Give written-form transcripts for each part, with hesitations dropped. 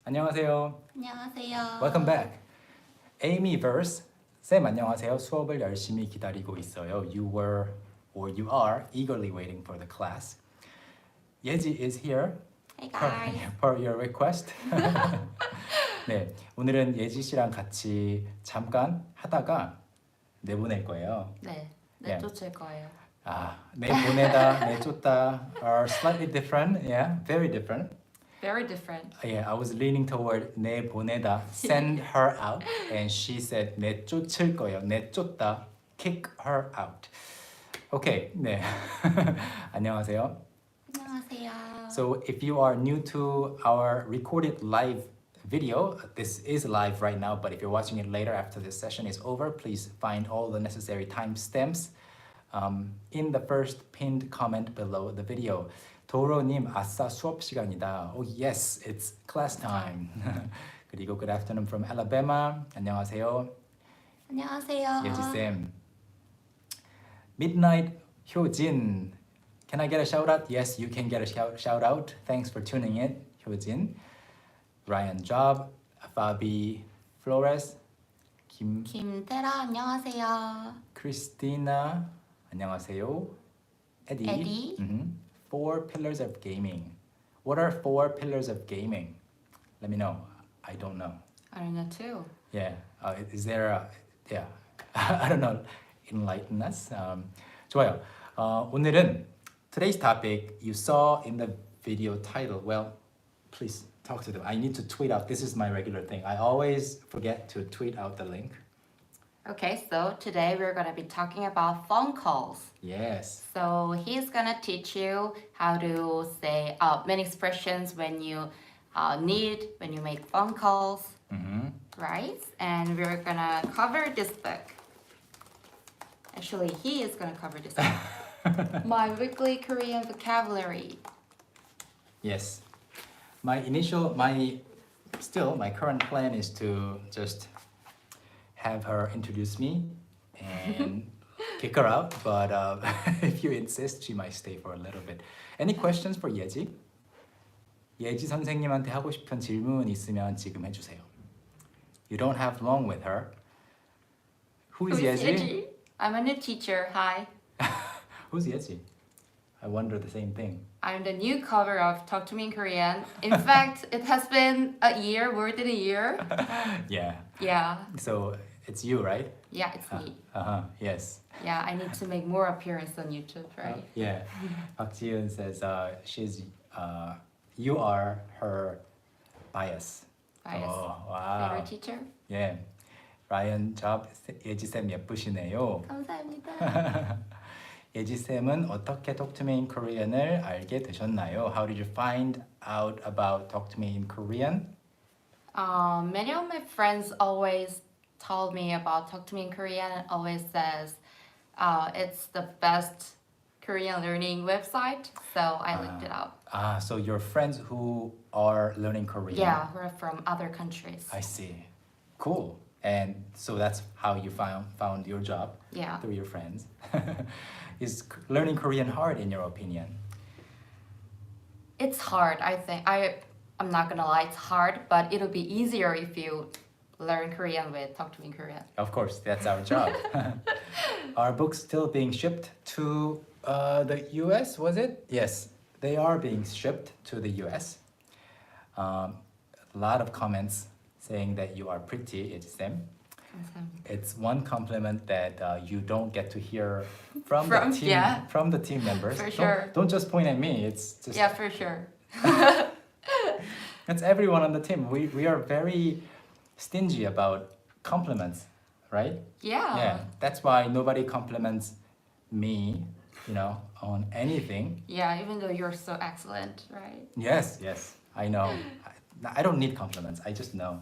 안녕하세요. 안녕하세요. Welcome back. Amy verse. 쌤 안녕하세요. 수업을 열심히 기다리고 있어요. You are eagerly waiting for the class. Yeji is here. Hey guys. Per your request. 네, 오늘은 예지 씨랑 같이 잠깐 하다가 내보낼 거예요. 네, Yeah. 내쫓을 거예요. 내보내다, 내쫓다 are slightly different. Yeah, very different. Very different. Yeah, I was leaning toward 내보내다, send her out, and she said 내쫓을 거예요. 내쫓다, kick her out. Okay, 네. 안녕하세요. 안녕하세요. So if you are new to our recorded live video, this is live right now, but if you're watching it later after this session is over, please find all the necessary timestamps in the first pinned comment below the video. 도로님, 아싸 수업 시간이다. Oh yes, it's class time. 그리고 good afternoon from Alabama. 안녕하세요. 안녕하세요. 예지쌤. Midnight 효진. Can I get a shout out? Yes, you can get a shout out. Thanks for tuning in, 효진. Ryan Job, Fabi Flores, 김태라 안녕하세요. Christina, 안녕하세요. Eddie. Eddie. 4 pillars of gaming. What are 4 pillars of gaming? Let me know. I don't know. I don't know too. Yeah. Is there a I don't know. Enlighten us. 좋아요. 오늘은 today's topic you saw in the video title. Well, please talk to them. I need to tweet out. This is my regular thing. I always forget to tweet out the link. Okay, so today we're going to be talking about phone calls. Yes. So he's going to teach you how to say many expressions when you when you make phone calls, right? And we're going to cover this book. Actually, he is going to cover this book. My weekly Korean vocabulary. Yes. My current plan is to just have her introduce me and kick her out. But if you insist, she might stay for a little bit. Any questions for 예지? 예지 선생님한테 하고 싶은 질문 있으면 지금 해주세요. You don't have long with her. Who's 예지? I'm a new teacher. Hi. Who's 예지? I wonder the same thing. I'm the new cover of Talk to Me in Korean. In fact, it has been a year, more than a year. Yeah. Yeah. So it's you, right? Yeah, it's me. Yes. Yeah, I need to make more appearance on YouTube, right? Yeah. Park Ji-eun says you are her bias. Bias. Oh, wow. Favorite teacher? Yeah. Ryan Job 예지쌤 예쁘시네요. 감사합니다. 예지쌤은 어떻게 Talk to Me in Korean을 알게 되셨나요? How did you find out about Talk to Me in Korean? Many of my friends always told me about Talk to Me in Korean and always says it's the best Korean learning website. So I looked it up. So your friends who are learning Korean? Yeah, who are from other countries. I see. Cool. And so that's how you found your job? Yeah. Through your friends. Is learning Korean hard in your opinion? It's hard, I think. I'm not gonna lie, it's hard, but it'll be easier if you learn Korean with Talk to Me in Korean. Of course, that's our job. Are books still being shipped to the US, was it? Yes, they are being shipped to the US. A lot of comments saying that you are pretty, 예지쌤. It's one compliment that you don't get to hear from the team members. For sure. Don't just point at me. It's just Yeah, for sure. That's everyone on the team. We are very stingy about compliments, right? Yeah. Yeah. That's why nobody compliments me, on anything. Yeah, even though you're so excellent, right? Yes. I know. I don't need compliments. I just know.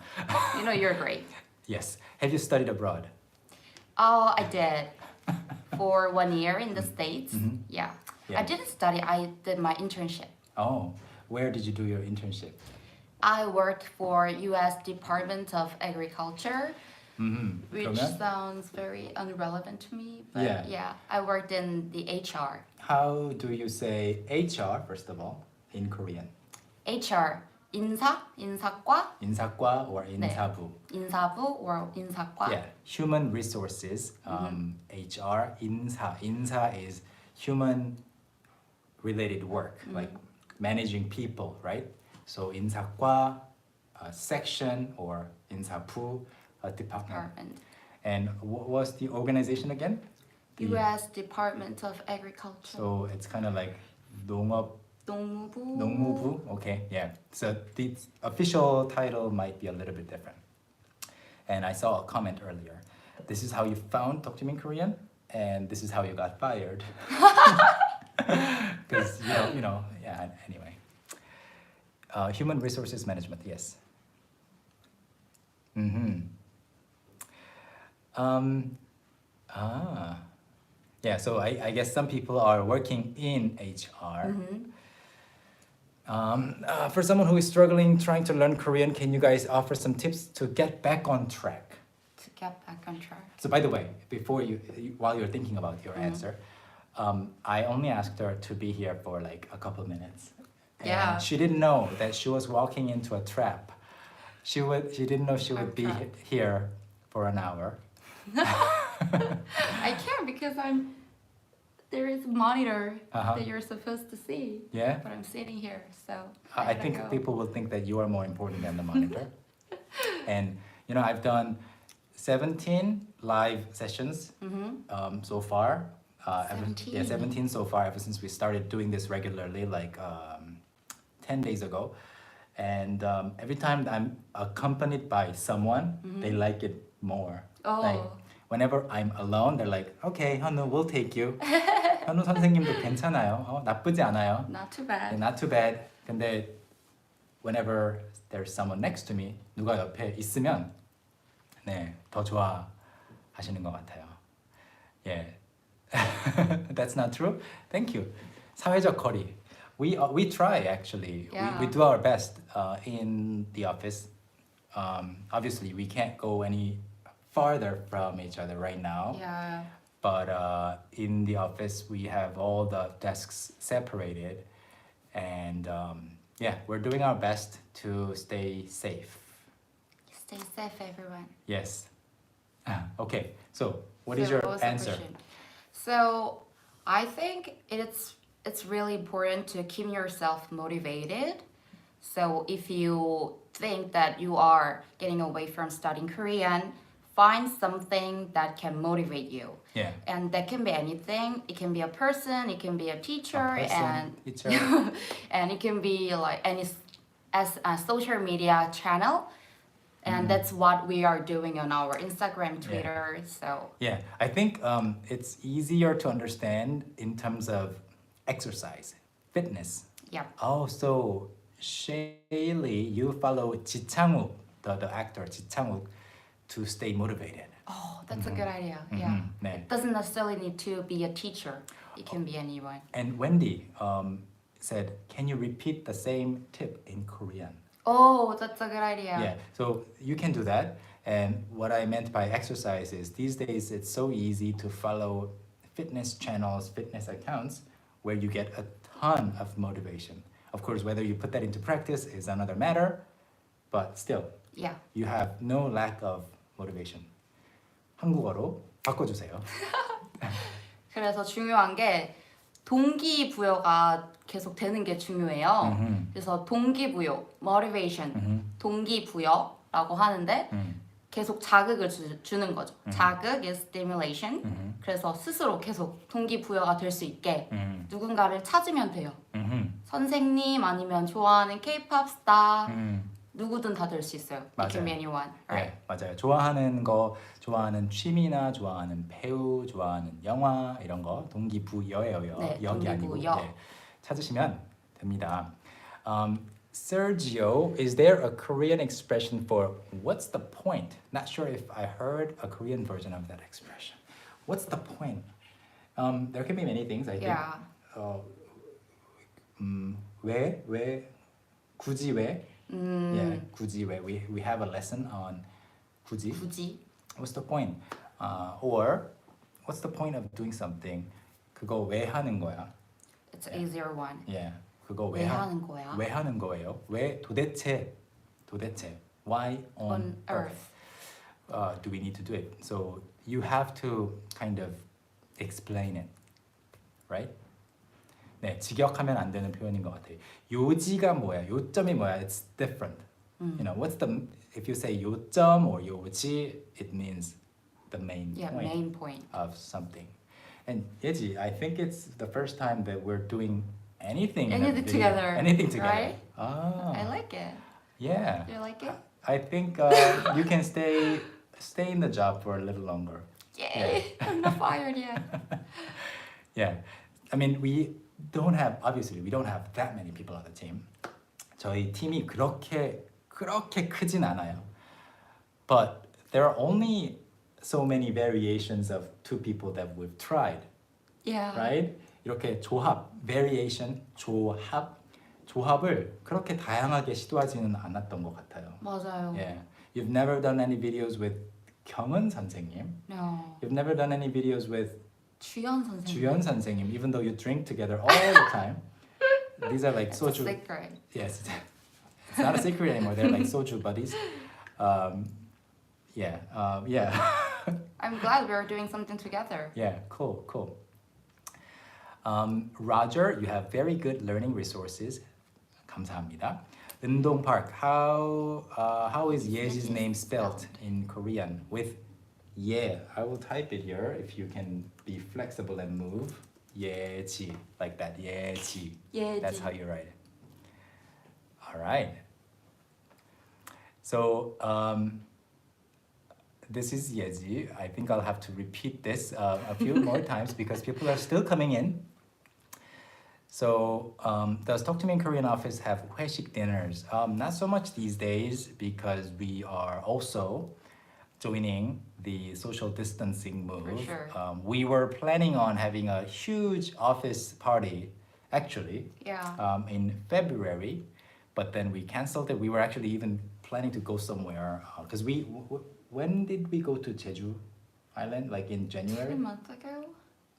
You know you're great. Yes. Have you studied abroad? Oh, I did. For 1 year in the States. Yeah. Yeah. I didn't study, I did my internship. Oh, where did you do your internship? I worked for US Department of Agriculture, which 그러면? sounds very irrelevant to me. But yeah, I worked in the HR. How do you say HR, first of all, in Korean? HR, 인사과, 인사과 or 네. 인사부. 인사부 or 인사과. Yeah, human resources, HR, insa is human related work, like managing people, right? So 인사과, section or 인사부, department. Department. And what was the organization again? The- U.S. Department of Agriculture. So it's kind of like 농업, 농무부. 농무부. Okay, yeah. So the official title might be a little bit different. And I saw a comment earlier. This is how you found Talk to Me in Korean, and this is how you got fired. Because yeah. Anyway, human resources management. Yes. Yeah. So I guess some people are working in HR. For someone who is struggling trying to learn Korean, can you guys offer some tips to get back on track? To get back on track. So by the way, while you're thinking about your answer, I only asked her to be here for like a couple minutes. And Yeah. she didn't know that she was walking into a trap. She didn't know she would be trap. here for an hour. I can't because there is a monitor Uh-huh. that you're supposed to see. Yeah? But I'm sitting here, so I gotta think go. people will think that you are more important than the monitor. And I've done 17 live sessions so far. 17? 17 so far ever since we started doing this regularly, like 10 days ago. And every time I'm accompanied by someone, they like it more. Oh. Like, whenever I'm alone, they're like, okay, 현우, we'll take you. 현우 선생님도 괜찮아요. 나쁘지 않아요. Not too bad. Not too bad. 근데 whenever there's someone next to me, 누가 옆에 있으면 더 좋아하시는 것 같아요. Yeah. That's not true? Thank you. 사회적 거리. We try actually. Yeah. We do our best in the office. Obviously, we can't go any farther from each other right now. Yeah. But in the office, we have all the desks separated. And yeah, we're doing our best to stay safe. Stay safe, everyone. Yes. Okay, so what is your what was the answer? question? So I think it's really important to keep yourself motivated. So if you think that you are getting away from studying Korean, find something that can motivate you. Yeah. And that can be anything. It can be a person, it can be a teacher, Teacher. and it can be like as a social media channel. And that's what we are doing on our Instagram, Twitter. So Yeah, I think it's easier to understand in terms of exercise, fitness. yeah. Oh, so Shaylee, you follow 지창욱, the actor 지창욱, to stay motivated. Oh, that's a good idea. Yeah. 네. It doesn't necessarily need to be a teacher. It can be anyone. And Wendy said, can you repeat the same tip in Korean? Oh, that's a good idea. Yeah, so you can do that. And what I meant by exercise is these days it's so easy to follow fitness channels, fitness accounts where you get a ton of motivation. Of course, whether you put that into practice is another matter, but still, Yeah. you have no lack of motivation. 한국어로 바꿔주세요. 그래서 중요한 게 동기부여가 계속 되는 게 중요해요. 그래서 동기부여, motivation, 동기부여라고 하는데 계속 자극을 주는 거죠. 자극 is stimulation. 그래서 스스로 계속 동기부여가 될 수 있게 누군가를 찾으면 돼요. 선생님 아니면 좋아하는 K-pop 스타 누구든 다 될 수 있어요. It can be anyone, right? 네, 맞아요. 좋아하는 거, 좋아하는 취미나 좋아하는 배우, 좋아하는 영화 이런 거 동기부여예요. 네, 여기 동기부여. 아니고 찾으시면 됩니다. Sergio, is there a Korean expression for what's the point? Not sure if I heard a Korean version of that expression. What's the point? There can be many things, I think. Yeah. 왜? 굳이 왜? Yeah, 굳이 왜? We have a lesson on 굳이. 굳이. What's the point? Or what's the point of doing something? 그거 왜 하는 거야? It's an easier one. Yeah. 그거 왜 하는 거야? 왜 하는 거예요? 왜 도대체 why on earth do we need to do it? So you have to kind of explain it, right? 네, 직역하면 안 되는 표현인 것 같아요. 요지가 뭐야? 요점이 뭐야? It's different. You know, what's the if you say 요점 or 요지, it means the main point main point. of something. And Yeji, I think it's the first time that we're doing anything together. Anything together. Right? Ah, I like it. yeah. Do you like it? I think you can stay in the job for a little longer. Yay! I'm not fired yet. Yeah. I mean, we don't have that many people on the team. 저희 팀이 그렇게 크진 않아요. But there are only so many variations of two people that we've tried, Yeah. right? 이렇게 조합을 그렇게 다양하게 시도하지는 않았던 것 같아요. 맞아요. Yeah. You've never done any videos with 경은 선생님. No. You've never done any videos with 주연 선생님. 주연 선생님, even though you drink together all the time. These are like It's soju. a secret. Yes, it's not a secret anymore. They're like soju buddies. Yeah. I'm glad we're doing something together. Yeah, cool. Roger, you have very good learning resources. 감사합니다. Undong Park, how is Yeji's name spelled in Korean? With Ye, I will type it here if you can be flexible and move. Yeji, like that. Yeji. Yeji. That's how you write it. All right. So this is Yeji. I think I'll have to repeat this a few more times because people are still coming in. So does Talk to Me in Korean office have 회식 dinners? Not so much these days because we are also joining the social distancing move. For sure. We were planning on having a huge office party actually Yeah. in February, but then we canceled it. We were actually even planning to go somewhere because when did we go to Jeju Island? Like in 3 January? months ago?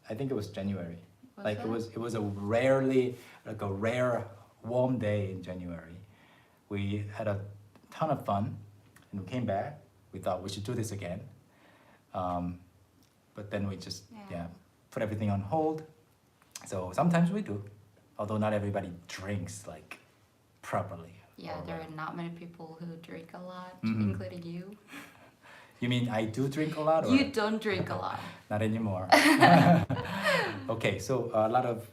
I think it was January. Was Like it? it was a rare warm day in January. We had a ton of fun and we came back. We thought we should do this again. But then we just put everything on hold. So sometimes we do, although not everybody drinks like properly. Yeah, there are not many people who drink a lot, Mhm. including you. You mean I do drink a lot? Or? You don't drink a lot. Not anymore. Okay, so a lot of,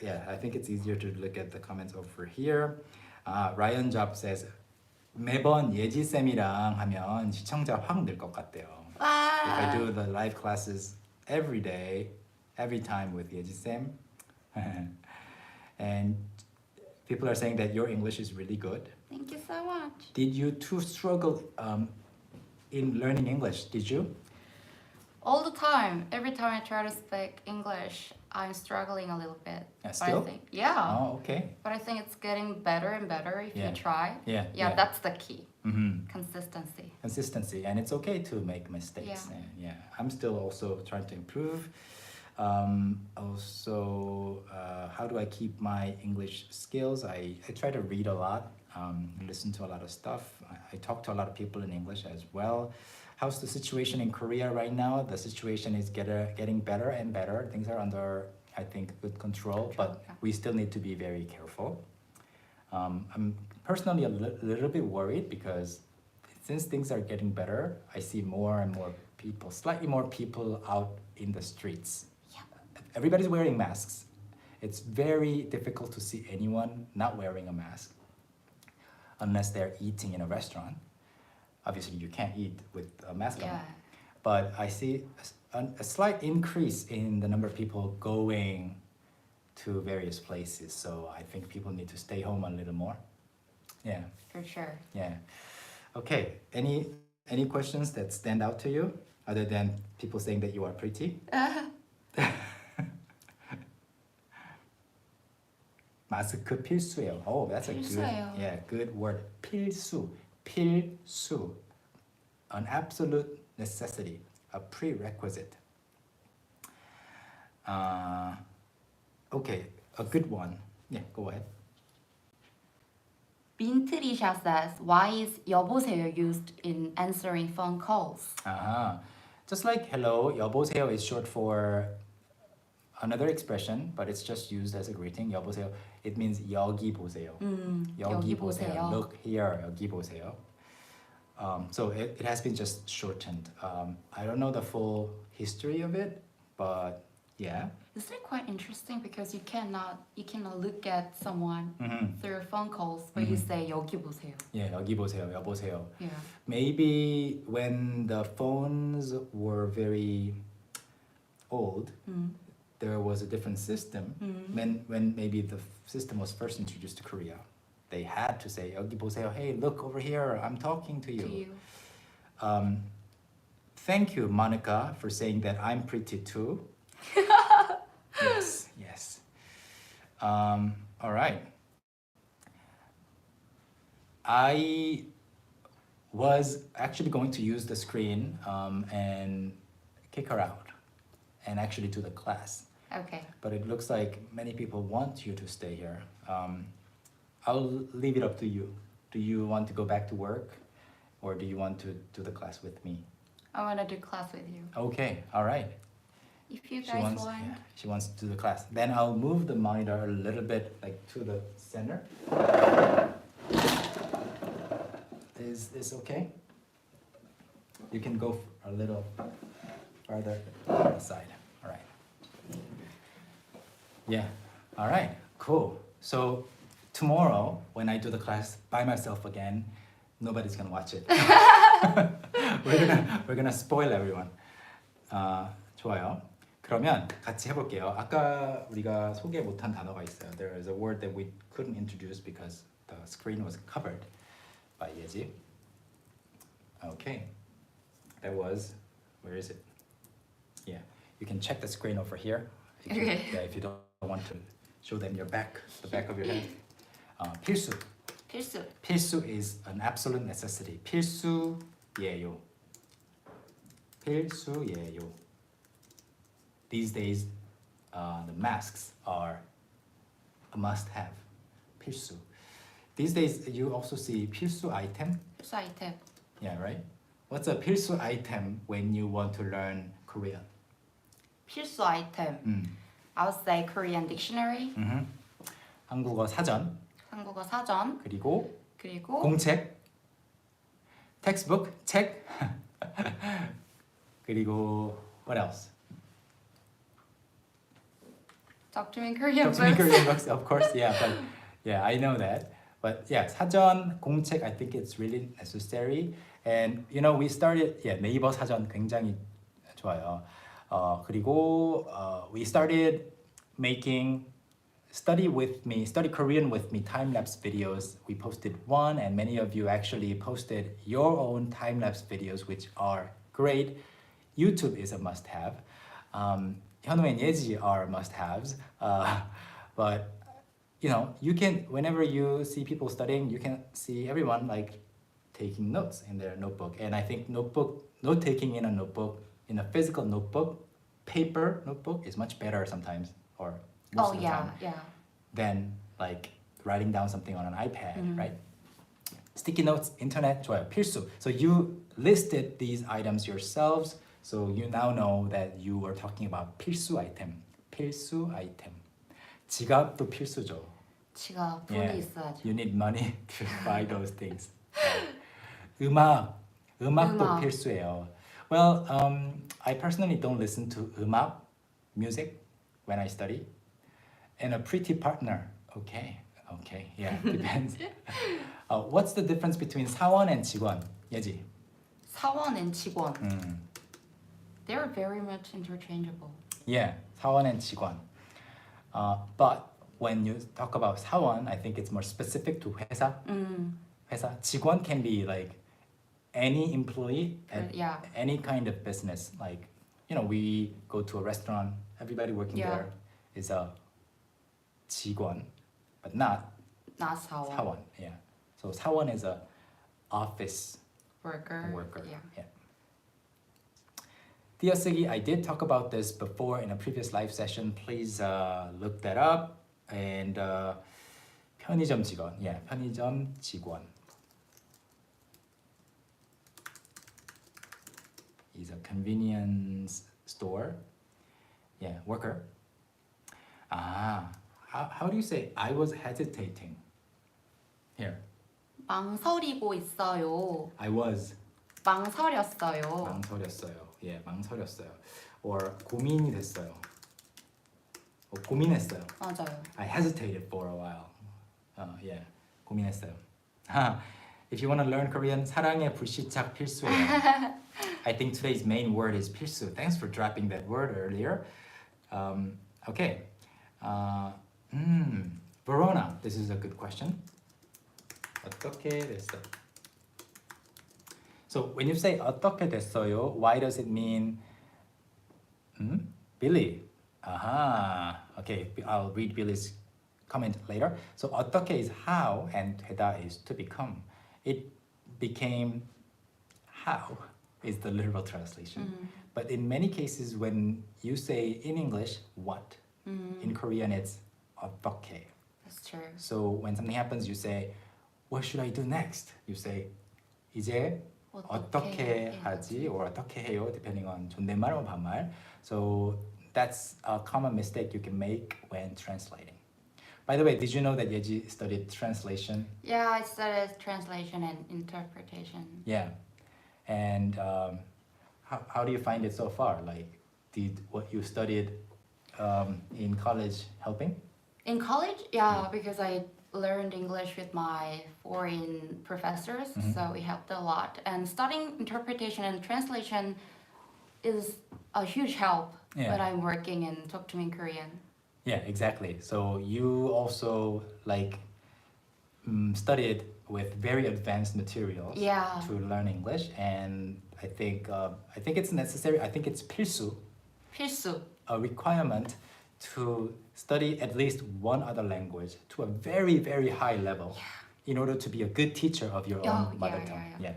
I think it's easier to look at the comments over here. Ryan Job says, 매번 예지쌤이랑 하면 시청자 확 늘 것 같대요. If I do the live classes every day, every time with 예지쌤. And people are saying that your English is really good. Thank you so much. Did you too struggle in learning English? Did you? All the time, every time I try to speak English, I'm struggling a little bit. But Still? I think, yeah. Oh, okay. But I think it's getting better and better if Yeah. you try. Yeah. That's the key. Mm-hmm. Consistency. Consistency, and it's okay to make mistakes. Yeah. I'm still also trying to improve. Also, how do I keep my English skills? I try to read a lot, listen to a lot of stuff. I talk to a lot of people in English as well. How's the situation in Korea right now? The situation is getting better and better. Things are under, I think, good control, but we still need to be very careful. I'm personally a little bit worried because since things are getting better, I see more and more people, slightly more people out in the streets. Yeah. Everybody's wearing masks. It's very difficult to see anyone not wearing a mask unless they're eating in a restaurant. Obviously, you can't eat with a mask on. But I see a slight increase in the number of people going to various places. So I think people need to stay home a little more. Yeah. For sure. Yeah. Okay. Any questions that stand out to you other than people saying that you are pretty? 마스크 필수예요. Oh, that's a good word. 필수. An absolute necessity, a prerequisite. Okay, a good one. Yeah, go ahead. Bintrisha says, why is 여보세요 used in answering phone calls? Uh-huh. Just like hello, 여보세요 is short for another expression, but it's just used as a greeting. 여보세요. It means 여기 보세요. 여기 보세요. 보세요. Look here. 여기 보세요. So it has been just shortened. I don't know the full history of it, but yeah. This is quite interesting because you cannot look at someone through phone calls, but you say 여기 보세요. Yeah, 여기 보세요. 여보세요. Yeah. Maybe when the phones were very old, there was a different system. When maybe the system was first introduced to Korea, they had to say 여기 보세요. Hey, look over here. I'm talking to you. Thank you, Monica, for saying that I'm pretty too. Yes. All right. I was actually going to use the screen and kick her out and actually do the class. Okay. But it looks like many people want you to stay here. I'll leave it up to you. Do you want to go back to work or do you want to do the class with me? I want to do class with you. Okay, all right. If you guys want. Yeah, she wants to do the class. Then I'll move the monitor a little bit like to the center. Is this okay? You can go a little farther aside. All right. Yeah. All right. Cool. So tomorrow when I do the class by myself again, nobody's gonna watch it. we're gonna spoil everyone. 좋아요. 그러면 같이 해볼게요. 아까 우리가 소개 못한 단어가 있어요. There is a word that we couldn't introduce because the screen was covered by Yeji. Okay. That was, where is it? Yeah. You can check the screen over here. If you don't want to show them your back, the back of your head. 필수. 필수. 필수 is an absolute necessity. 필수예요. 필수예요. These days, the masks are a must-have. 필수. These days, you also see 필수 item. 필수 아이템. Yeah, right? What's a 필수 item when you want to learn Korean? 필수 아이템. I would say Korean dictionary. 한국어 사전. 한국어 사전. 그리고 그리고 공책. textbook, 책. 그리고 what else? Talk to me in Korean Talk to me books. Korean books, of course. Yeah, but yeah, I know that. But yeah, 사전, 공책, I think it's really necessary. And you know, we started. Yeah, 네이버 사전 굉장히 좋아요. 그리고 we started making study Korean with me time-lapse videos. We posted one, and many of you actually posted your own time-lapse videos, which are great. YouTube is a must-have. 현우 and Yeji are must-haves. But you know, you can, whenever you see people studying, you can see everyone like taking notes in their notebook. And I think note-taking in a notebook, in a physical notebook, paper notebook is much better sometimes, or most of the time, than like writing down something on an iPad, right? Sticky notes, internet, 좋아요, 필수. So you listed these items yourselves, so you now know that you were talking about 필수 item. 필수 item. 지갑도 필수죠. 지갑 돈이 있어야죠. You need money to buy those things. 음악도 필수예요. Well, I personally don't listen to 음악, music, when I study. And a pretty partner, okay, yeah, depends. What's the difference between 사원 and 직원, 예지? 사원 and 직원. They're very much interchangeable. Yeah, 사원 and 직원. But when you talk about 사원, I think it's more specific to 회사. 회사. 직원 can be like any employee at any kind of business. Like, you know, we go to a restaurant, everybody working there is a 직원, but not 사원. 사원. Yeah. So 사원 is a office worker. Yeah. 띄어쓰기, I did talk about this before in a previous live session. Please look that up. And 편의점 직원. Yeah, 편의점 직원. Is a convenience store. Yeah, worker. How do you say I was hesitating? Here. 망설이고 있어요. I was 망설였어요. 망설였어요. Yeah, 망설였어요. Or 고민이 됐어요. Or 고민했어요. 맞아요. I hesitated for a while. Yeah, 고민했어요. If you want to learn Korean, 사랑의 불시착 필수예요. I think today's main word is 필수. Thanks for dropping that word earlier. Okay. Verona, this is a good question. 어떻게 됐어? So when you say 어떻게 됐어요, why does it mean Billy? Okay, I'll read Billy's comment later. So 어떻게 is how and 되다 is to become. It became how is the literal translation. But in many cases when you say in English what, in Korean it's 어떻게. That's true. So when something happens you say what should I do next? You say 이제 어떻게 하지 or 어떻게 해요 depending on 존댓말 or 반말. So that's a common mistake you can make when translating. By the way, did you know that Yeji studied translation? Yeah, I studied translation and interpretation. Yeah. And how do you find it so far? Like, did what you studied in college helping? In college, yeah, because I learned English with my foreign professors, so it helped a lot. And studying interpretation and translation is a huge help when I'm working in Talk to Me in Korean. Yeah, exactly. So you also like studied with very advanced materials to learn English, and I think it's necessary. I think it's 필수, 필수. a requirement to study at least one other language to a very, very high level in order to be a good teacher of your own mother tongue. Yeah.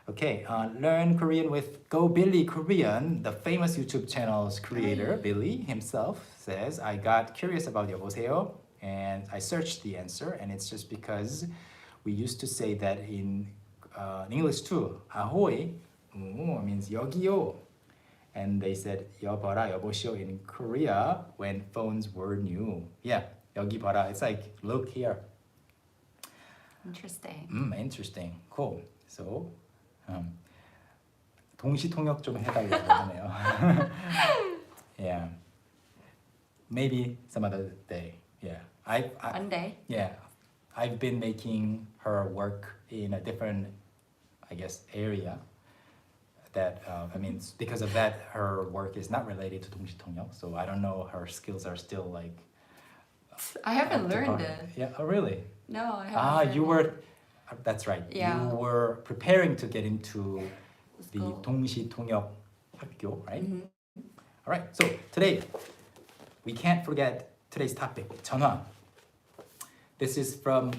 Okay, learn Korean with Go Billy Korean. The famous YouTube channel's creator, Billy himself, says, I got curious about 여보세요 and I searched the answer, and it's just because we used to say that in English too. ahoy means 여기요. And they said 여봐라, 여보시오 in Korea when phones were new. Yeah, 여기 봐라. It's like, look here. Interesting. Interesting. Cool. So, 동시 통역 좀 해달라고 하네요. Yeah. Maybe some other day. Yeah. One day. Yeah. I've been making her work in a different, I guess, area. That because of that, her work is not related to 동시 통역. So I don't know, her skills are still like. I haven't learned it. Yeah. Oh, really? No, I haven't. You were. That's right. Yeah. You were preparing to get into the School. 동시 통역 학교, right? All right. So today, we can't forget today's topic, 전화. This is from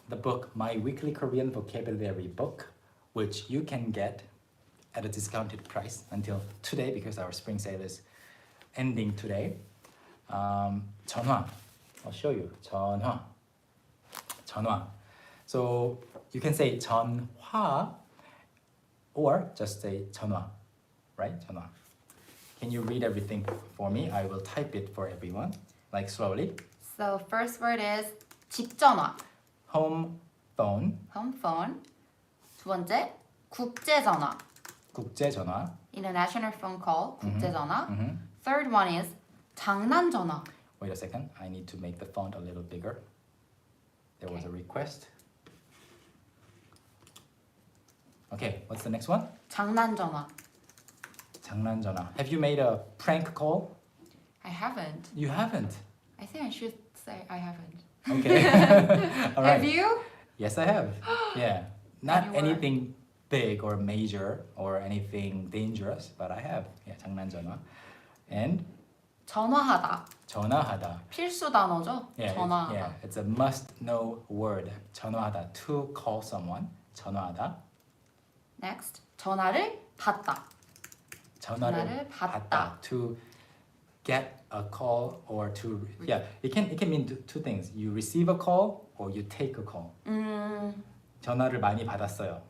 the book My Weekly Korean Vocabulary Book, which you can get at a discounted price until today because our spring sale is ending today. 전화. I'll show you. 전화. So you can say 전화 or just say 전화, right? 전화. Can you read everything for me? I will type it for everyone, like slowly. So first word is 집전화. Home phone. Home phone. 두 번째 국제전화. 국제전화. International phone call. 국제전화. Third one is 장난전화. Wait a second. I need to make the font a little bigger. There was a request. Okay, what's the next one? 장난전화. 장난전화. Have you made a prank call? I haven't. You haven't. I think I should say I haven't. Okay. All right. Have you? Yes, I have. Yeah. Not You were. anything big or major or anything dangerous, but I have. Yeah, 장난전화. And 전화하다. 전화하다. 필수 단어죠? Yeah, 전화하다. it's a must-know word. 전화하다. To call someone. 전화하다. Next. 전화를 받다. 전화를 받다. To get a call or to it can mean two things. You receive a call or you take a call. 전화를 많이 받았어요.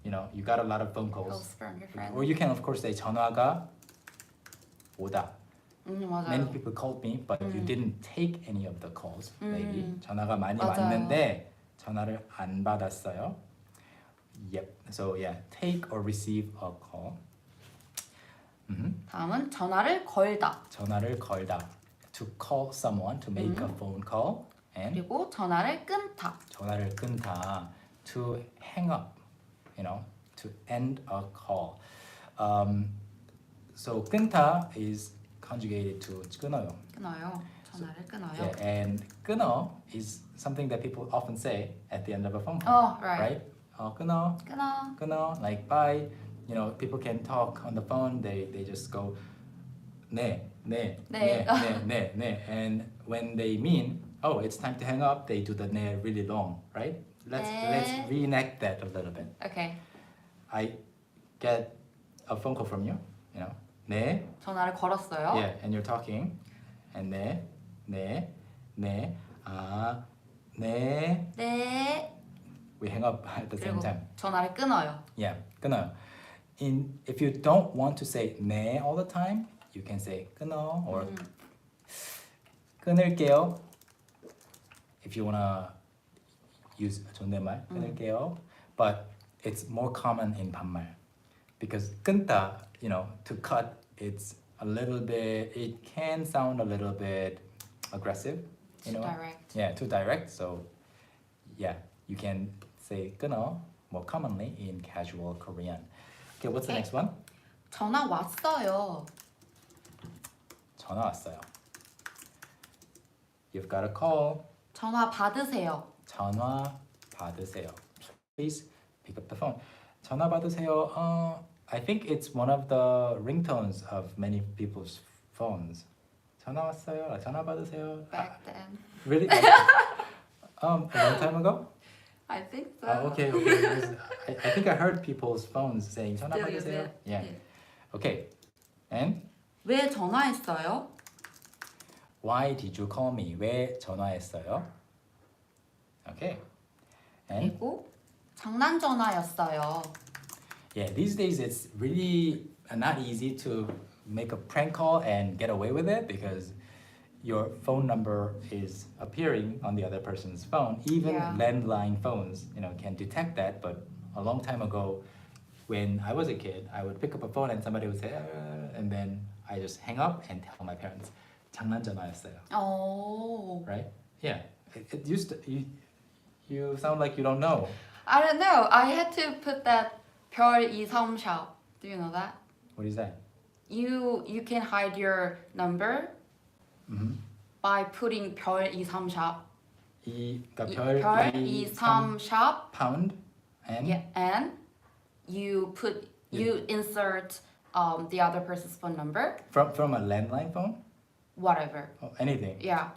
You know, you got a lot of phone calls. from your friends. Or you can of course say 전화가 오다. 맞아요. Many people called me, but you didn't take any of the calls. Maybe 전화가 많이 맞아요. 왔는데 전화를 안 받았어요. Yep. So yeah, take or receive a call. 다음은 전화를 걸다. 전화를 걸다. To call someone, to make a phone call. And 그리고 전화를 끊다. 전화를 끊다. To hang up. You know, to end a call. So 끊다 is conjugated to 끊어요. 끊어요. 전화를 끊어요. Yeah, and 끊어 is something that people often say at the end of a phone call. Oh, right. Right? 끊어, 끊어. 끊어, like bye. You know, people can talk on the phone. They just go 네. And when they mean, oh, it's time to hang up, they do the 네 really long, right? Let's reenact that a little bit. Okay. I get a phone call from you, you know. 네. 전화를 걸었어요. Yeah, and you're talking. And 네. 네. We hang up at the same 그리고 time. 전화를 끊어요. Yeah, 끊어요. If you don't want to say 네 all the time, you can say 끊어 or 끊을게요. If you wanna use 존댓말, 끊을게요. But it's more common in 반말 because 끊다, you know, to cut, it's a little bit. It can sound a little bit aggressive, you Too know. direct. Yeah, too direct. So, yeah, you can say 끊어 more commonly in casual Korean. Okay, what's the Okay. next one? 전화 왔어요. 전화 왔어요. You've got a call. 전화 받으세요. 전화 받으세요. Please pick up the phone. 전화 받으세요. I think it's one of the ringtones of many people's phones. 전화 왔어요. 전화 받으세요. Back then. Really? A long time ago? I think so. Okay. Because I think I heard people's phones saying 전화 Still use 받으세요. it. Yeah. Okay. And 왜 전화했어요? why did you call me? 왜 전화했어요? Okay. And 그리고 장난 전화였어요. yeah, these days it's really not easy to make a prank call and get away with it because your phone number is appearing on the other person's phone. Even Yeah. landline phones, you know, can detect that. But a long time ago, when I was a kid, I would pick up a phone and somebody would say, and then I just hang up and tell my parents, 장난 전화였어요. Oh. Right? Yeah. It used to. You sound like you don't know. I don't know. I had to put that 별 2, 3 shop. Do you know that? What is that? You can hide your number by putting 별 2, 3 shop. 그러니까 별 2, 3 shop. pound and Yeah, and you insert the other person's phone number, from a landline phone? whatever. Oh, anything. Yeah.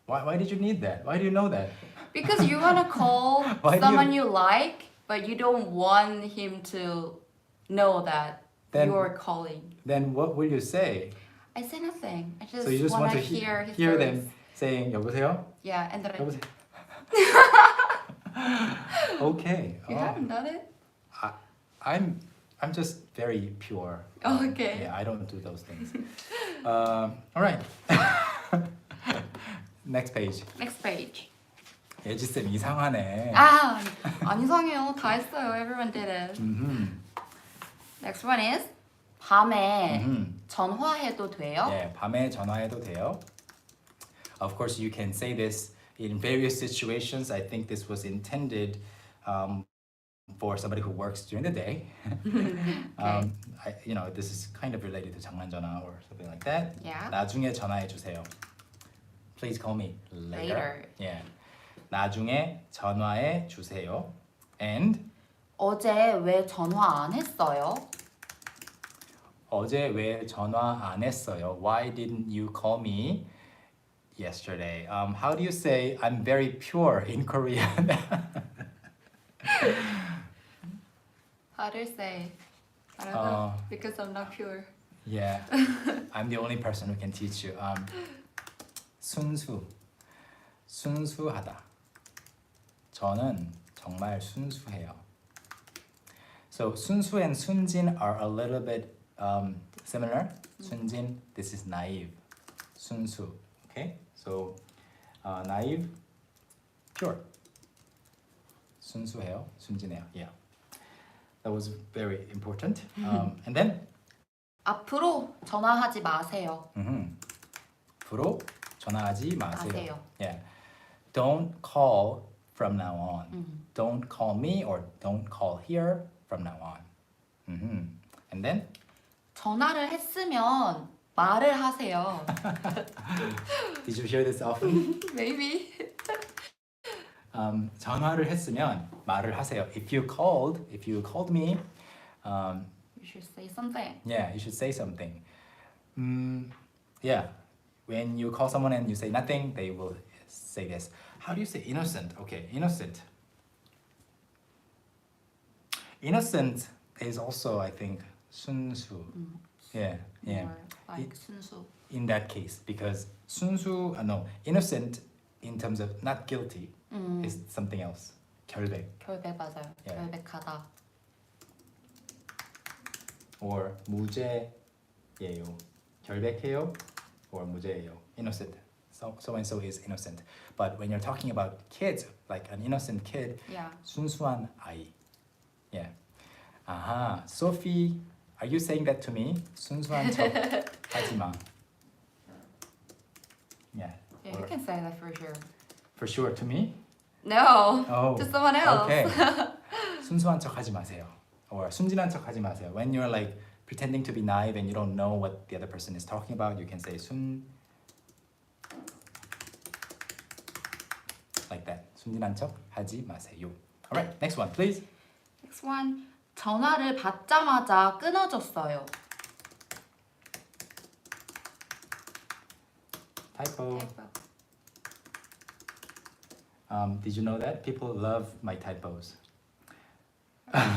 Why did you need that? Why do you know that? Because you want to call Why do someone you like, but you don't want him to know that Then- you're calling. Then what will you say? I say nothing. I So you just want to hear his hear words. them saying 여보세요? Yeah, and then 여보세요? Okay. you haven't done it? I'm just very pure. Oh, okay. Yeah, I don't do those things. All right. Next page. Next page. 예지 쌤 이상하네. 안 이상해요. 다 했어요. Everyone did it. Mhm. Next one is 밤에 Mhm. 전화해도 돼요? 예, 밤에 전화해도 돼요. Of course, you can say this in various situations. I think this was intended for somebody who works during the day. This is kind of related to 장난 전화 or something like that. Yeah. 나중에 전화해 주세요. Please call me later. Later. Yeah. 나중에 전화해 주세요. And 어제 왜 전화 안 했어요? 어제 왜 전화 안 했어요? Why didn't you call me yesterday? How do you say I'm very pure in Korean? How do you say? I don't know. Because I'm not pure. Yeah, I'm the only person who can teach you. 순수하다. 저는 정말 순수해요. So 순수 and 순진 are a little bit similar. 순진, this is naive. 순수, okay? So naive, pure. 순수해요, 순진해요. Yeah, that was very important. And then 앞으로 전화하지 마세요. 앞으로 전화하지 마세요. 마세요. Yeah, don't call from now on. Don't call me or don't call here from now on. And then 전화를 했으면 말을 하세요. did you hear this often? Maybe. 전화를 했으면 말을 하세요. If you called me, You should say something. yeah, you should say something. Yeah, when you call someone and you say nothing, they will say this. How do you say innocent? Okay, innocent. Innocent is also, I think, 순수. Yeah, yeah. More like 순수. In that case, because innocent in terms of not guilty is something else. 결백 결백 맞아요. Yeah. 결백하다. or 무죄예요. 결백해요 or 무죄예요. Innocent. So and so is innocent. But when you're talking about kids, like an innocent kid, Yeah. 순수한 아이. Yeah. Aha. Sophie, are you saying that to me? 순수한 척 하지 마. Yeah. Yeah, you can say that for sure. For sure to me? No. Oh. To someone else. Okay. 순수한 척 하지 마세요. Or 순진한 척 하지 마세요. When you're like pretending to be naive and you don't know what the other person is talking about, you can say like that. 순진한 척 하지 마세요. All right, next one, please. Next one. 전화를 받자마자 끊어졌어요. Typo. Did you know that? People love my typos.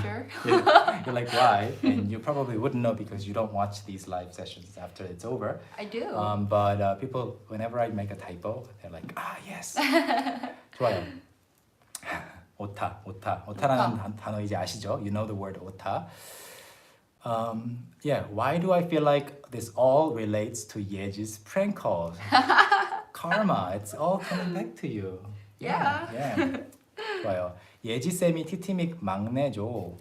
Sure. You're like, why? And you probably wouldn't know because you don't watch these live sessions after it's over. I do. But people, whenever I make a typo, they're like, yes. 좋아요. 오타라는 단어 이제 아시죠? You know the word 오타. Yeah, why do I feel like this all relates to Yeji's prank calls? Karma, it's all coming back to you. Yeah. Yeah. 좋아요. 예지 쌤이 TTMIK 막내죠.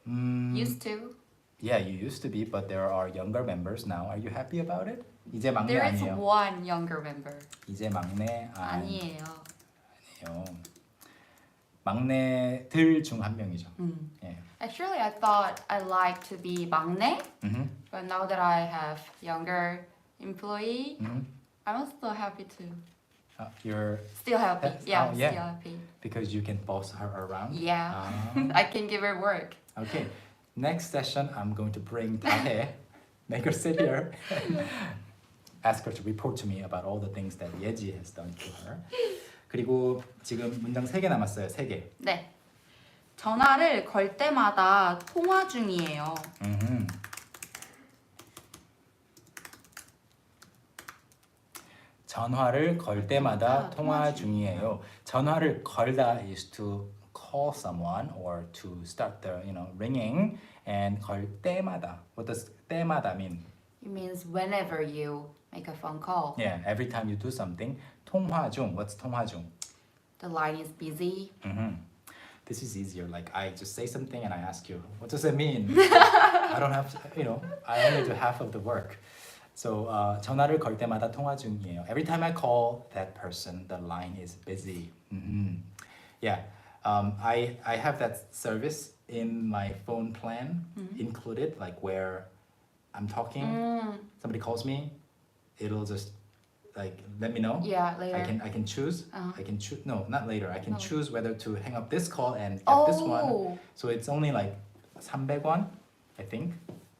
Used to. Yeah, you used to be, but there are younger members now. Are you happy about it? 이제 막내 There is 아니에요. one younger member. 이제 막내 아니에요. 아니에요. 막내들 중 한 명이죠. 예. Actually, I thought I liked to be 막내, but now that I have younger employee, I'm also happy to. You're Still happy. Yeah, oh, yeah. still happy. because you can boss her around. Yeah, Ah. I can give her work. Okay. Next session, I'm going to bring Dahe, make her sit here, ask her to report to me about all the things that Yeji has done to her. 그리고 지금 문장 3개 남았어요. 3개. 네. 전화를 걸 때마다 통화 중이에요. 전화를 걸 때마다 통화 중이에요. 전화를 걸다 is to call someone or to start the ringing, and 걸 때마다. What does 때마다 mean? It means whenever you make a phone call. Yeah, every time you do something. 통화 중. What's 통화 중? The line is busy. This is easier. Like I just say something and I ask you, what does it mean? I don't have, I only do half of the work. So 전화를 걸 때마다 통화 중이에요. Every time I call that person, the line is busy. Yeah, I have that service in my phone plan included, like where I'm talking, somebody calls me, it'll just like let me know. Yeah, later. I can choose. I can choose. No, not later. I can No. choose whether to hang up this call and get this one. So it's only like 300원, I think.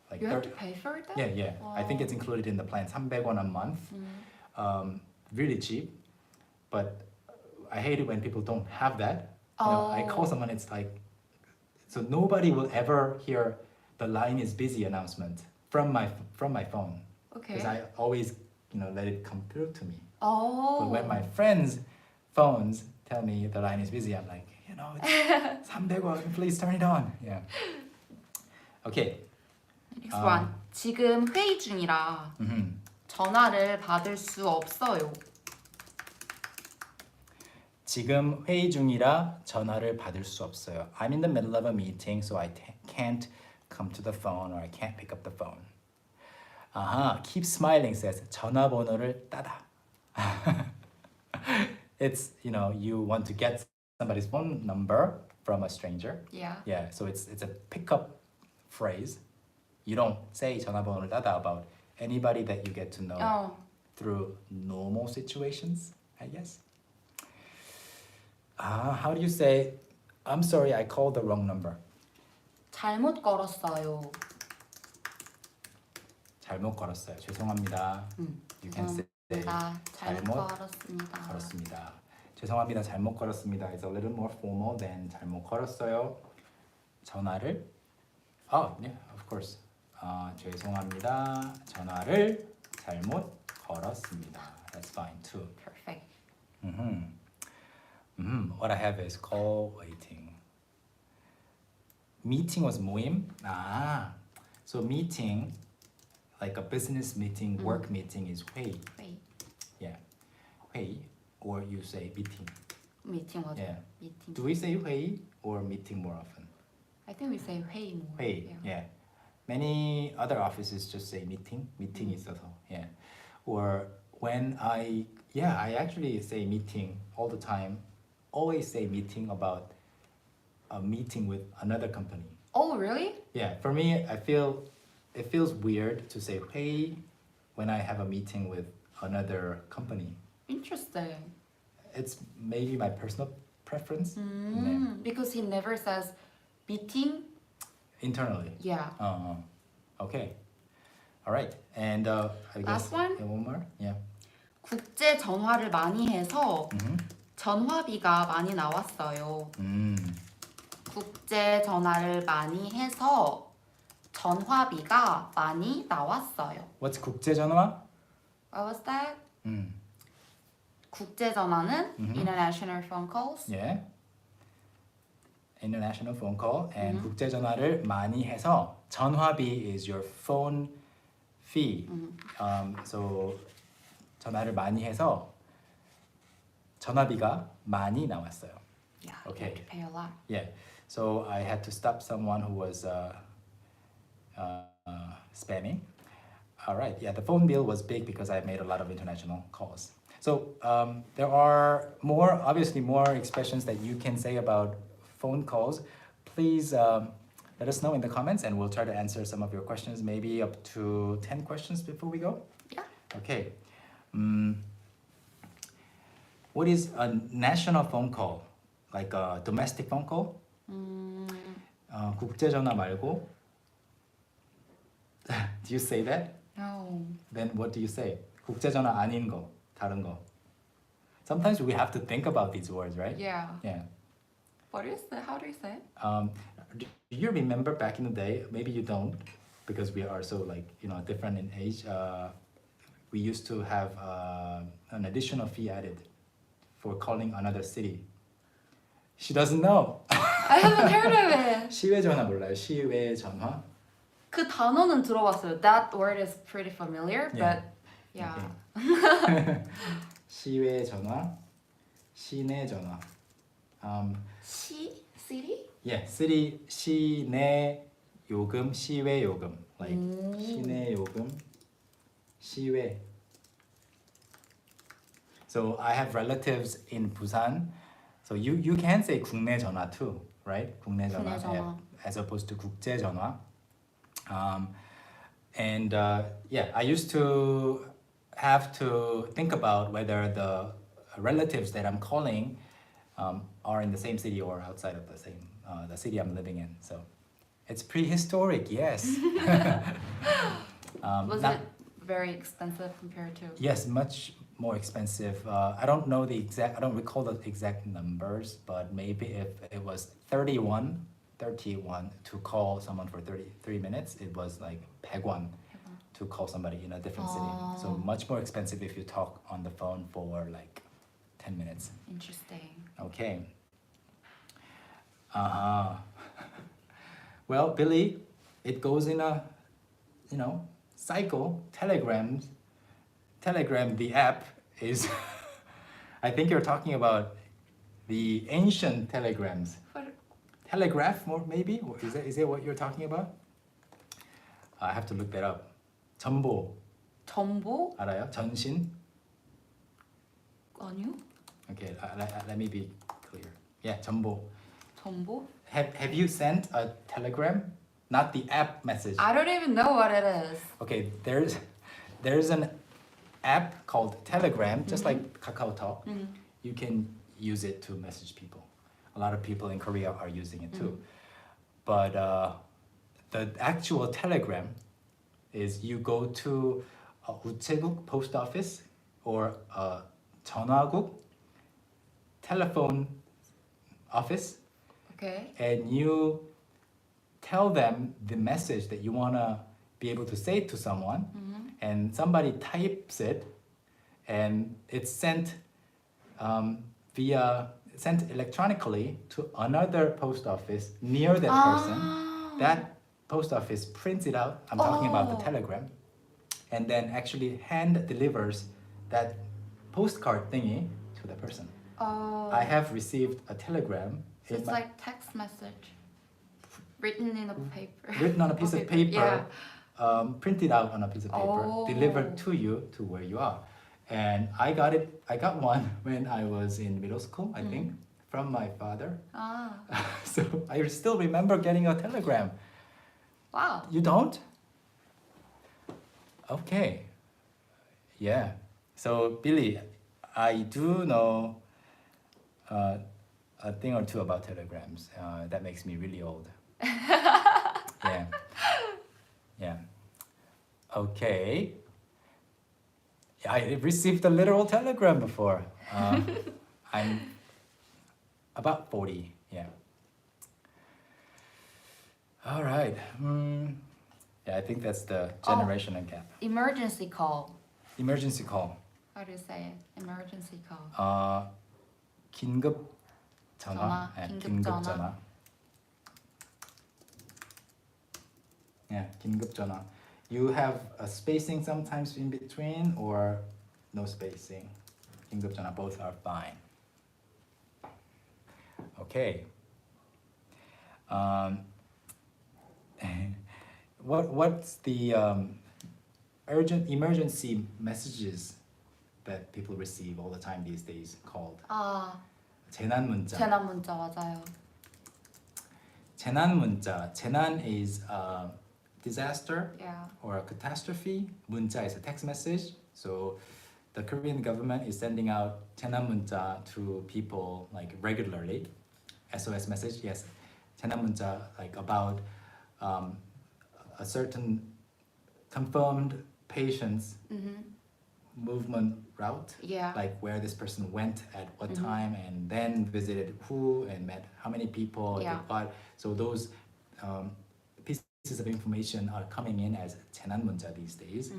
Like You have to pay for that? yeah. I think it's included in the plan. 300원 a month. Really cheap. But I hate it when people don't have that. I call someone, it's like, so nobody will ever hear the line is busy announcement from my phone. Okay. Because I always, let it come through to me. Oh. But when my friends' phones tell me the line is busy, I'm like, it's 300원, please turn it on. Yeah. Okay. Next one. 지금 회의 중이라 전화를 받을 수 없어요. 지금 회의 중이라 전화를 받을 수 없어요. I'm in the middle of a meeting, so I can't come to the phone or I can't pick up the phone. Keep smiling says 전화번호를 따다. It's, you want to get somebody's phone number from a stranger. Yeah. Yeah, so it's a pickup phrase. You don't say 전화번호를 따다 about anybody that you get to know through normal situations, I guess. How do you say, I'm sorry, I called the wrong number. 잘못 걸었어요. 잘못 걸었어요. 죄송합니다. You can say 잘못 걸었습니다. 걸었습니다. 죄송합니다. 잘못 걸었습니다. It's a little more formal than 잘못 걸었어요. 전화를 yeah, of course. 죄송합니다. 전화를 잘못 걸었습니다. That's fine too. Perfect. What I have is call waiting. Meeting was 모임. So meeting, like a business meeting, work meeting is 회의. 회의. Yeah, 회의, or you say meeting. Meeting was Yeah. meeting. Do we say 회의 or meeting more often? I think we say 회의 more. 회의. Yeah. Many other offices just say meeting. Meeting 있어서. Yeah. Or when I actually say meeting all the time. Always say meeting about a meeting with another company. Oh, really? Yeah, for me, it feels weird to say 회의 when I have a meeting with another company. Interesting. It's maybe my personal preference. Yeah. Because he never says meeting. Internally. Yeah. Okay. All right. And I guess Last one? Yeah, one more. Yeah. 국제 전화를 많이 해서 전화비가 많이 나왔어요. 국제 전화를 많이 해서 전화비가 많이 나왔어요. What's 국제 전화? What was that? 국제 전화는 international phone calls. Yeah. International phone call and 국제 전화를 많이 해서 전화비 is your phone fee. So 전화를 많이 해서 전화비가 많이 나왔어요. Yeah. Okay. You have to pay a lot. Yeah. So I had to stop someone who was spamming. All right. Yeah, the phone bill was big because I made a lot of international calls. So there are obviously more expressions that you can say about phone calls. Please let us know in the comments and we'll try to answer some of your questions, maybe up to 10 questions before we go. Yeah. Okay. What is a national phone call? Like a domestic phone call? 국제 전화 말고. Do you say that? No. Then what do you say? 국제 전화 아닌 거, 다른 거. Sometimes we have to think about these words, right? Yeah. Yeah. What is that? How do you say it? Do you remember back in the day? Maybe you don't, because we are so different in age. We used to have an additional fee added for calling another city. She doesn't know. I haven't heard of it. 시외 전화 몰라요? 시외 전화? 그 단어는 들어봤어요. That word is pretty familiar, Yeah. but yeah. Okay. 시외 전화, 시내 전화. City? Yeah, city 시내 요금, 시외 요금. Like 시내 요금, 시외. So I have relatives in Busan. So you can say 국내 전화 too, right? 국내 전화. 국내 전화. As opposed to 국제 전화. I used to have to think about whether the relatives that I'm calling are in the same city or outside of the city I'm living in. So it's prehistoric, yes. Was it very expensive compared to? Yes, much more expensive. I don't recall the exact numbers, but maybe if it was 31 31 to call someone for 33 minutes, it was like 100won to call somebody in a different city. So much more expensive if you talk on the phone for like 10 minutes. Interesting. Okay. Uh-huh. Well, Billy, it goes in a, cycle. Telegram, the app is, I think you're talking about the ancient telegrams. What? Telegraph, more maybe? Or is that what you're talking about? I have to look that up. 전보 정보? 알아요? 전신? 아니요. Okay, let me be clear. Yeah, 전보. 정보? Have you sent a telegram? Not the app message. I don't even know what it is. Okay, there's an app called Telegram, just like KakaoTalk. You can use it to message people. A lot of people in Korea are using it too. But the actual Telegram is you go to a 우체국 post office or a 전화국 telephone office, Okay. and you tell them the message that you want to be able to say to someone, and somebody types it, and it's sent sent electronically to another post office near that person. That post office prints it out. I'm talking about the telegram, and then actually hand delivers that postcard thingy to the person. Oh. I have received a telegram. So it's like text message written in a paper. Written on a piece of paper, Yeah. printed out on a piece of paper, delivered to you to where you are. And I got one when I was in middle school, I think, from my father. Ah. So I still remember getting a telegram. Wow. You don't? Okay. Yeah. So Billy, I do know a thing or two about telegrams. That makes me really old. Yeah. Yeah. Okay. Yeah, I received a literal telegram before. I'm about 40. Yeah. All right. Yeah, I think that's the generational gap. Emergency call. Emergency call. How do you say it? Emergency call. 긴급 전화. 전화, 긴급 긴급 전화. 전화. Yeah, 긴급 전화. You have a spacing sometimes in between or no spacing. 긴급 전화, both are fine. Okay. What's the emergency messages that people receive all the time these days called? 재난 문자. 재난 문자 맞아요. 재난 문자. 재난 is disaster Yeah. or a catastrophe. 문자 is a text message. So the Korean government is sending out 재난 문자 to people like regularly. SOS message, yes. 재난 문자, like about a certain confirmed patient's movement route. Yeah. Like where this person went at what time and then visited who and met how many people. Yeah. Did what. So those pieces of information are coming in as 재난 문자 these days.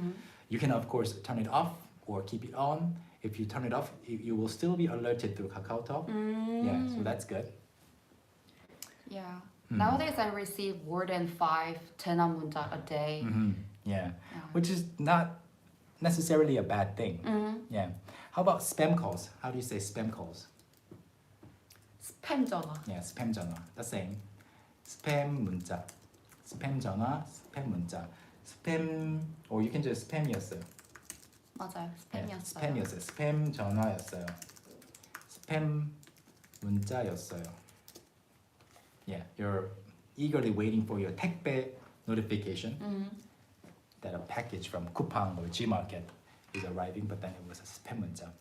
You can of course turn it off or keep it on. If you turn it off, you will still be alerted through KakaoTalk. Yeah, so that's good. Yeah. Nowadays I receive more than 5 재난 문자 a day. Yeah, which is not necessarily a bad thing. Yeah. How about spam calls? How do you say spam calls? 스팸 전화. Yeah, spam 전화. The same. spam 문자. spam 전화, spam 문자. spam, or you can just spam이었어요. 맞아요. Yeah, 스팸이었어요. spam이었어요. spam 전화였어요. spam 문자였어요. Yeah, you're eagerly waiting for your 택배 notification that a package from Coupang or Gmarket is arriving, but then it was a spam 문자.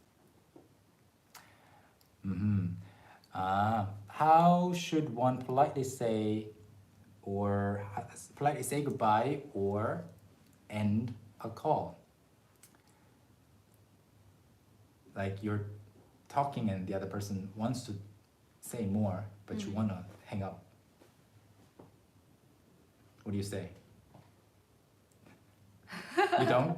How should one politely say goodbye or end a call? Like you're talking and the other person wants to say more, but you want to hang up. What do you say? You don't?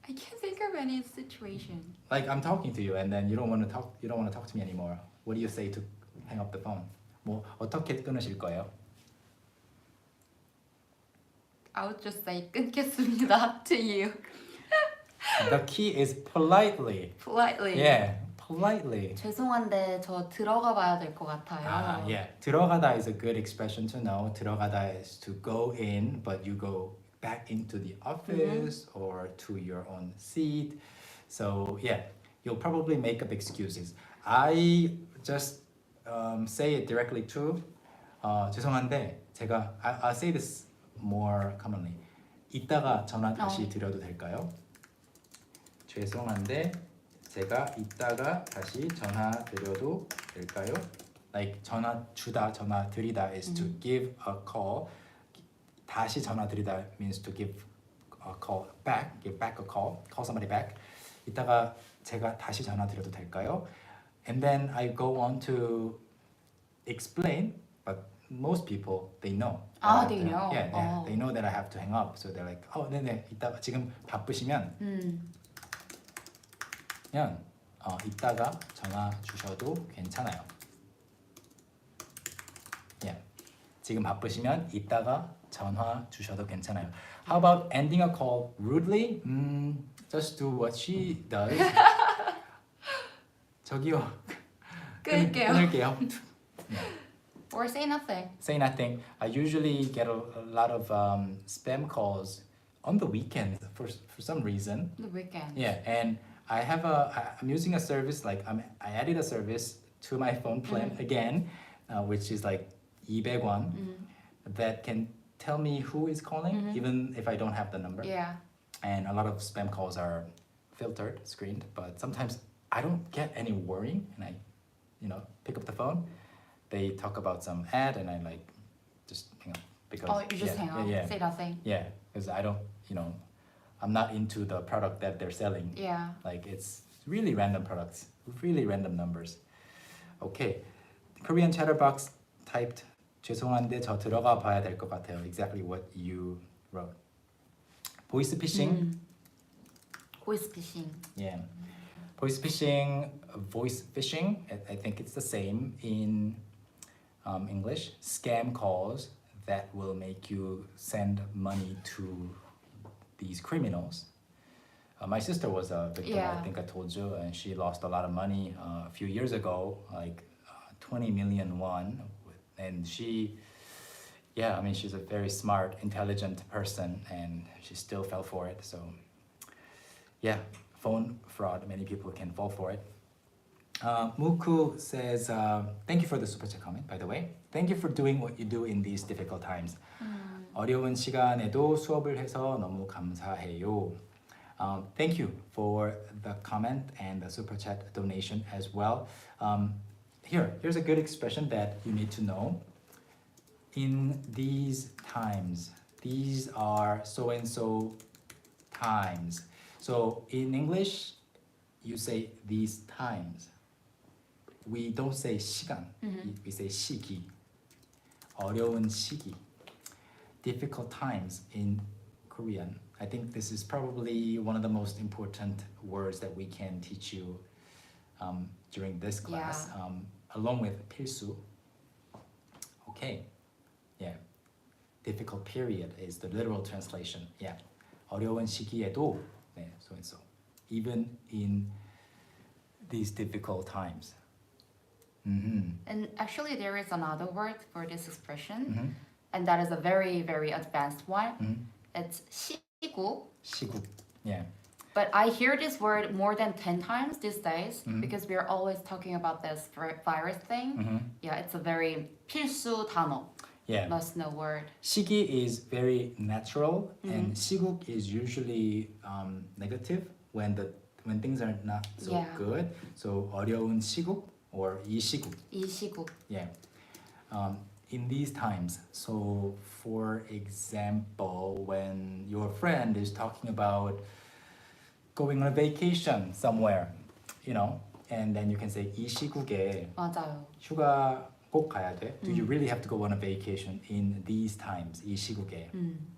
I can't think of any situation. Like I'm talking to you and then you don't want to talk. You don't want to talk to me anymore. What do you say to hang up the phone? 뭐 어떻게 끊으실 거예요? I would just say 끊겠습니다 to you. The key is politely. Politely. Yeah, politely. 죄송한데 저 들어가 봐야 될 것 같아요. Yeah. 들어가다 is a good expression to know. 들어가다 is to go in, but you go back into the office or to your own seat. So yeah, you'll probably make up excuses. I just say it directly too. 죄송한데 제가 I'll say this more commonly. 이따가 전화 다시 드려도 될까요? 죄송한데 제가 이따가 다시 전화 드려도 될까요? Like 전화 주다, 전화 드리다 is to give a call. 다시 전화 드리다 means to give a call back, give back a call somebody back. 이따가 제가 다시 전화 드려도 될까요? And then I go on to explain, but most people they know. They know. Yeah, they know that I have to hang up. So they're like, 네네, 이따가 지금 바쁘시면 그냥 이따가 전화 주셔도 괜찮아요. Yeah. 지금 바쁘시면 이따가 전화 주셔도 괜찮아요. How about ending a call rudely? Just do what she does. 저기요. 끊을게요. 끊을게요. Or say nothing. Say nothing. I usually get a lot of spam calls on the weekends for some reason. The weekend. Yeah, and I'm using a service like I added a service to my phone plan again, which is like 200원 that can tell me who is calling even if I don't have the number. Yeah. And a lot of spam calls are filtered, screened, but sometimes I don't get any warning and I, pick up the phone. They talk about some ad and I like just hang up because You just hang up. Yeah. Say nothing. Yeah, because I don't, I'm not into the product that they're selling. Yeah. Like it's really random products, really random numbers. Okay, Korean Chatterbox typed 죄송한데 저 들어가 봐야 될 것 같아요. Exactly what you wrote. Voice phishing. Voice phishing. Yeah. Voice phishing, voice phishing. I think it's the same in English. Scam calls that will make you send money to these criminals. My sister was a victim, Yeah. I think I told you, and she lost a lot of money a few years ago, like 20 million won. And she's a very smart, intelligent person, and she still fell for it. So, yeah, phone fraud, many people can fall for it. Muku says, thank you for the super chat comment, by the way. Thank you for doing what you do in these difficult times. 어려운 시간에도 수업을 해서 너무 감사해요. Thank you for the comment and the super chat donation as well. Here's a good expression that you need to know. In these times, these are so and so times. So in English, you say these times. We don't say 시간. We say 시기. 어려운 시기. Difficult times in Korean. I think this is probably one of the most important words that we can teach you during this class, along with 필수. Okay, yeah. Difficult period is the literal translation. Yeah. 어려운 시기에도, so and so. Even in these difficult times. And actually, there is another word for this expression, and that is a very, very advanced one. It's 시국. 시국. Yeah. But I hear this word more than 10 times these days because we're always talking about this virus thing. Yeah, it's a very 필수 단어. Yeah. Must know word. 시기 is very natural, and 시국 is usually negative when things are not so good. So 어려운 시국 or 이 시국. 이 시국. Yeah. In these times, so for example, when your friend is talking about going on a vacation somewhere, and then you can say 이 시국에 맞아요. 휴가 꼭 가야 돼? Do you really have to go on a vacation in these times? 이 시국에.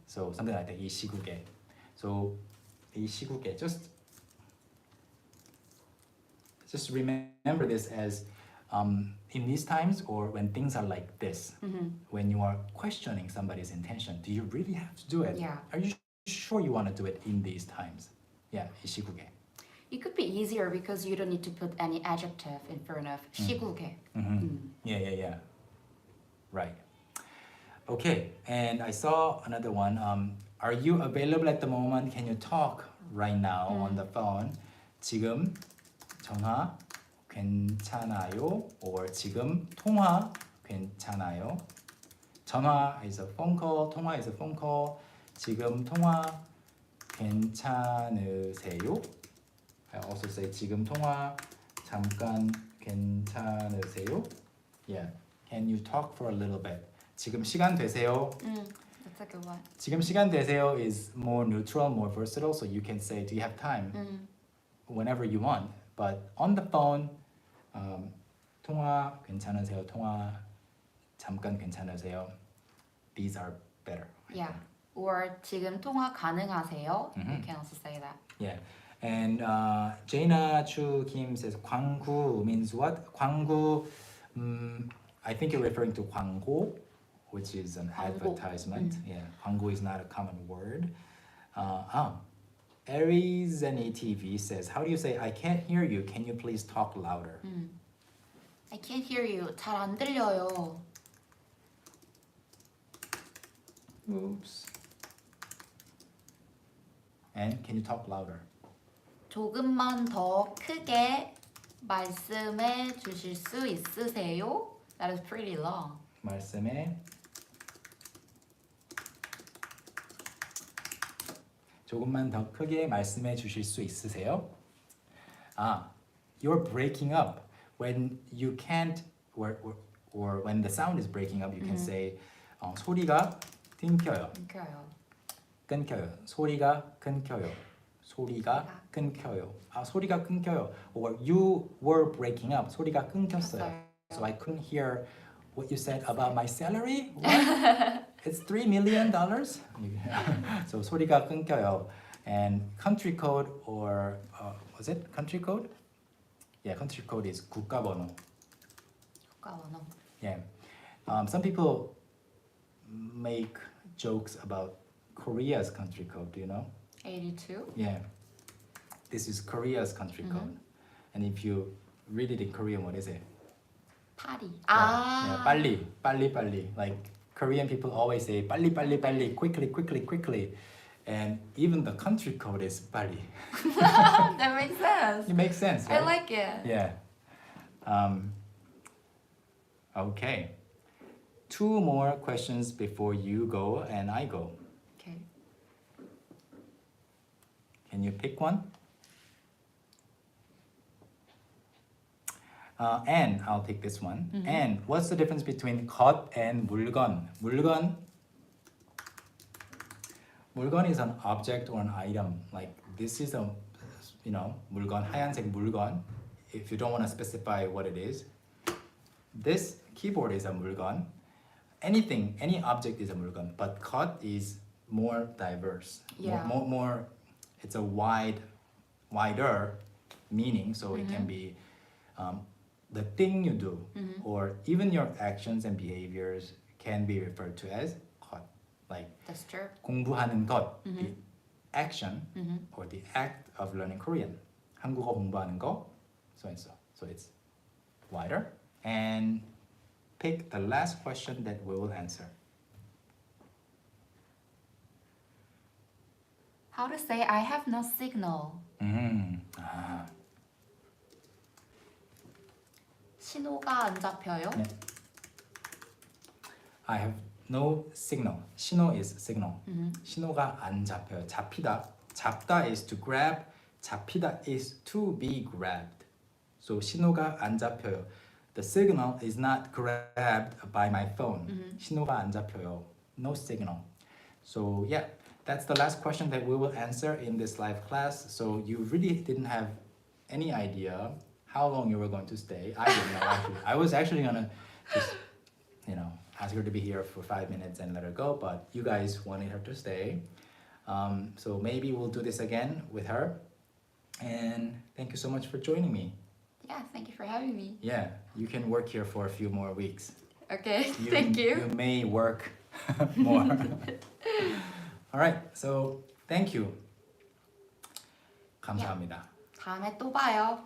So something like that. 이 시국에. So 이 시국에 just remember this as in these times or when things are like this, when you are questioning somebody's intention, do you really have to do it? Yeah. Are you sure you want to do it in these times? Yeah, 이 시국에. It could be easier because you don't need to put any adjective in front of 시국에. Yeah. Right. Okay, and I saw another one. Are you available at the moment? Can you talk right now on the phone? 지금 전화 괜찮아요? Or 지금 통화 괜찮아요? 전화 is a phone call, 통화 is a phone call. 지금 통화 괜찮으세요? I also say 지금 통화 잠깐 괜찮으세요? Yeah. Can you talk for a little bit? 지금 시간 되세요? That's a good one. 지금 시간 되세요 is more neutral, more versatile, so you can say, do you have time? Whenever you want. But on the phone, 통화 괜찮으세요? 통화 잠깐 괜찮으세요? These are better. Yeah. Or 지금 통화 가능하세요? You can also say that. Yeah. And Jaina Chu Kim says 광고 means what? 광고, I think you're referring to 광고, which is an advertisement. Yeah, 광고 is not a common word. Aries and ATV says, how do you say I can't hear you? Can you please talk louder? I can't hear you. 잘 안 들려요. Oops. And can you talk louder? 조금만 더 크게 말씀해 주실 수 있으세요? That is pretty long. 말씀해 조금만 더 크게 말씀해 주실 수 있으세요? You're breaking up. When you can't, or when the sound is breaking up, you can say 소리가 끊겨요. 끊겨요. 소리가 끊겨요. 소리가 끊겨요. 소리가 끊겨요. Or you were breaking up. 소리가 끊겼어요. So I couldn't hear what you said about my salary. What? It's $3 million. So 소리가 끊겨요. And country code or was it country code? Yeah, country code is 국가번호. 국가번호. Yeah. Some people make jokes about Korea's country code. Do you know? 82? Yeah. This is Korea's country code. And if you read it in Korean, what is it? 파리. Yeah, 빨리, 빨리, 빨리. Like Korean people always say 빨리, 빨리, 빨리, quickly, quickly, quickly. And even the country code is 빨리. That makes sense. It makes sense, right? I like it. Yeah. Okay. 2 more questions before you go and I go. Okay. Can you pick one? And I'll pick this one. And what's the difference between 것 and 물건? 물건 is an object or an item. Like this is a, 물건, 하얀색 물건. If you don't want to specify what it is, this keyboard is a 물건. Anything, any object is a 물건. But 것 is more diverse. Yeah. More. It's a wider meaning. So it can be the thing you do, or even your actions and behaviors can be referred to as 것. Like That's true. 공부하는 것, the action or the act of learning Korean. 한국어 공부하는 거, so and so. So it's wider. And pick the last question that we will answer. How to say I have no signal? 신호가 안 잡혀요? 네. I have no signal. 신호 is signal. 신호가 안 잡혀요. 잡히다. 잡다 is to grab. 잡히다 is to be grabbed. So 신호가 안 잡혀요. The signal is not grabbed by my phone. 신호가 안 잡혀요. No signal. So yeah, that's the last question that we will answer in this live class. So you really didn't have any idea how long you were going to stay. I didn't know actually. I was actually gonna just ask her to be here for 5 minutes and let her go, but you guys wanted her to stay. So maybe we'll do this again with her. And thank you so much for joining me. Yeah, thank you for having me. Yeah, you can work here for a few more weeks. Okay, thank you. You may work more. All right, so thank you. 감사합니다. 다음에 또 봐요.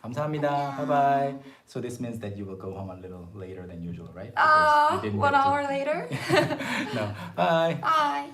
감사합니다. Bye bye. So this means that you will go home a little later than usual, right? Ah, Because you didn't 1 get to- hour later. No. Bye. Bye.